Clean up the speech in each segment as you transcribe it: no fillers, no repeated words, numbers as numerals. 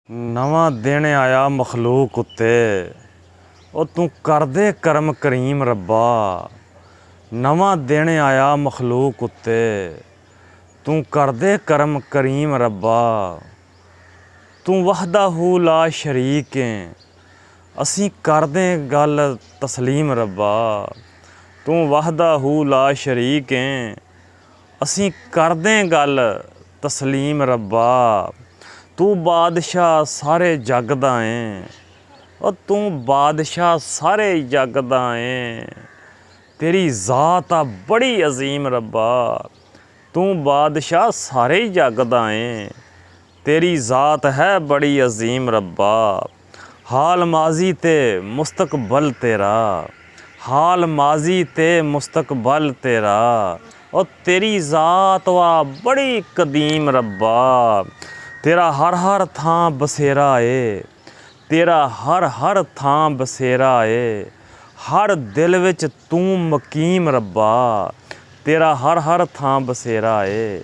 नवां दिन आया मखलूक उत्ते ओ तू कर दे करम करीम रब्बा। नवां दिन आया मखलूक उत्ते तू कर दे करम करीम रब्बा। तू वहदाहू ला शरीक है असीं कर दे गल तस्लीम रब्बा। तू वहदाहू ला शरीक है असीं कर दे गल तस्लीम रब्बा। तू बादशाह सारे जग दा है और तू बादशाह सारे जग दा है। तेरी ज़ात आ बड़ी अजीम रब्बा। तू बादशाह सारे जग दा है। तेरी ज़ात है बड़ी अजीम रब्बा। हाल माजी ते मुस्तकबल तेरा, हाल माजी ते मुस्तकबल तेरा और तेरी ज़ात वा बड़ी कदीम रब्बा। तेरा हर हर थां बसेरा है, तेरा हर हर थां बसेरा है। हर दिल विच तू मकीम रब्बा। तेरा हर हर थां बसेरा है,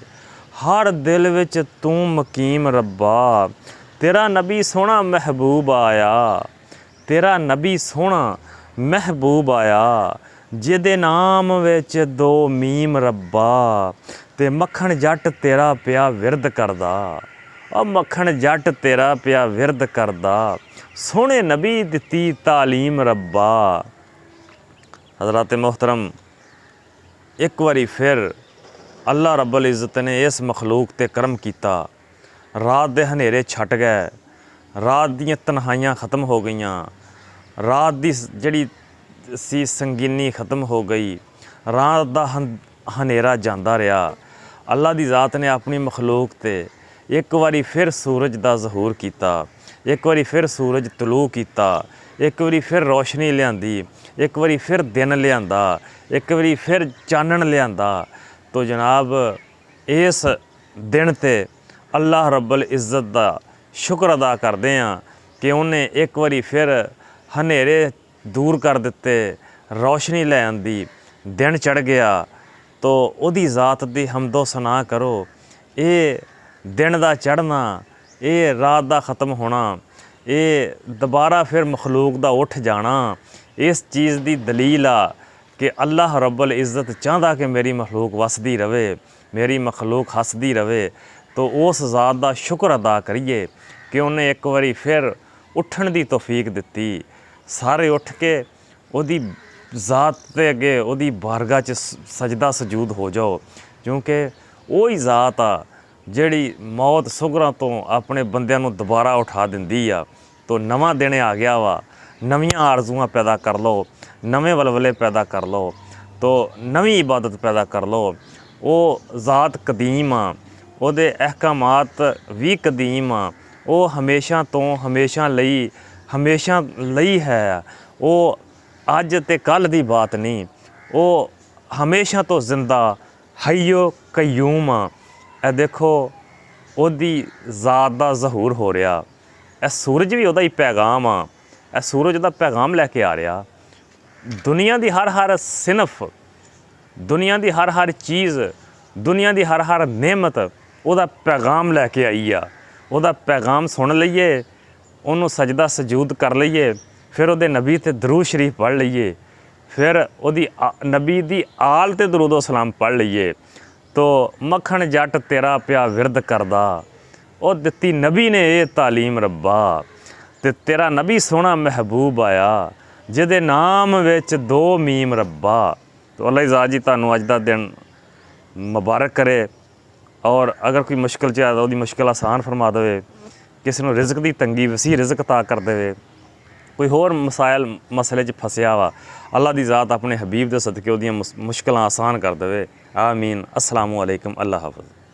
हर दिल विच तू मकीम रब्बा। तेरा नबी सोहना महबूब आया, तेरा नबी सोहना महबूब आया। जिहदे नाम विच दो मीम रब्बा ते मक्खण जट तेरा पिया विरद करदा। और मक्खण जट तेरा पिया विरद करदा। सोहणे नबी दित्ती तालीम रब्बा। हज़रात मोहतरम, एक बारी फिर अल्लाह रब्बुल इज़्ज़त ने इस मखलूक ते करम कीता। रात दे हनेरे छट गए, रात दियां तन्हाइयां ख़त्म हो गईयां, रात दी जड़ी सी संगीनी ख़त्म हो गई, रात दा हनेरा जांदा रहा। अल्लाह दी ज़ात ने अपनी मखलूक ते एक बारी फिर सूरज दा ज़हूर कीता, एक बारी फिर सूरज तलू कीता, एक बारी फिर रोशनी लियांदी, एक बारी फिर दिन लियांदा, एक बारी फिर चानन लियांदा। तो जनाब इस दिन ते अल्लाह रब्बुल इज़्ज़त दा शुक्र अदा करदे हां कि उन्हें एक बारी फिर हनेरे दूर कर दिते, रोशनी लै आंदी, दिन चढ़ गया। तो उहदी ज़ात दी हमदो सना करो। ये दिन दा चढ़ना, ये रात दा ख़त्म होना, ये दोबारा फिर मखलूक दा उठ जाना, इस चीज़ दी दलील आ कि अल्लाह रब्बुल इज़्ज़त चाहता कि मेरी मखलूक वसदी रवे, मेरी मखलूक हसदी रवे। तो उस ज़ात दा शुक्र अदा करिए कि उन्हें एक बारी फिर उठण दी तौफीक दित्ती। सारे उठ के उहदी ज़ात ते अगे उहदी बारगाह च सजदा सजूद हो जाओ, क्योंकि वही ज़ात आ ਜਿਹੜੀ मौत सुगरां तो अपने बंदिਆਂ ਨੂੰ ਦੁਬਾਰਾ उठा ਦਿੰਦੀ ਆ। तो नवां दिन आ गया वा, नवीं आरज़ूआं पैदा कर लो, नवे वलवले पैदा कर लो, तो नवीं इबादत पैदा कर लो। वो ज़ात कदीम आ, ਉਹਦੇ अहकामात भी कदीम आ, वो हमेशा तो हमेशा लई है। वो अज ते कल दी बात नहीं, वो हमेशा तो जिंदा हय्यो कयूम आ। ए देखो ਉਹਦੀ ज़ात ਦਾ ज़हूर हो रहा। ਇਹ सूरज भी ਉਹਦਾ ही पैगाम आ, ਇਹ सूरज ਦਾ पैगाम लैके आ रहा। दुनिया की हर हर सिनफ, दुनिया की हर हर चीज़, दुनिया की हर हर नेमत ਉਹਦਾ पैगाम लैके आई आ। ਉਹਦਾ पैगाम सुन लईए, ਉਹਨੂੰ सजदा सजूद कर लईए, फिर ਉਹਦੇ नबी ते दरूद शरीफ पढ़ लईए, फिर ਉਹਦੀ नबी दी आल ते दरूदो सलाम पढ़ लईए। तो मक्खण जट तेरा पिया विरद करदा, और दित्ती नबी ने ये तालीम रब्बा। ते तेरा नबी सोहना महबूब आया जिहदे नाम विच दो मीम रब्बा। तो अल्लाह इज़्ज़त जी तुहानूं अज दा दिन मुबारक करे, और अगर कोई मुश्किल च है तो उसदी मुश्किल आसान फरमा देवे, किसी नूं रिज़क दी तंगी वसी रिज़क अता कर देवे, कोई होर मसाइल मसले च फसिया वा, अल्लाह दी ज़ात अपने हबीब दे सदके उहदियां मुश्किलां आसान कर देवे। आमीन। अस्सलामु अलैकुम। अल्लाह हाफ़िज़।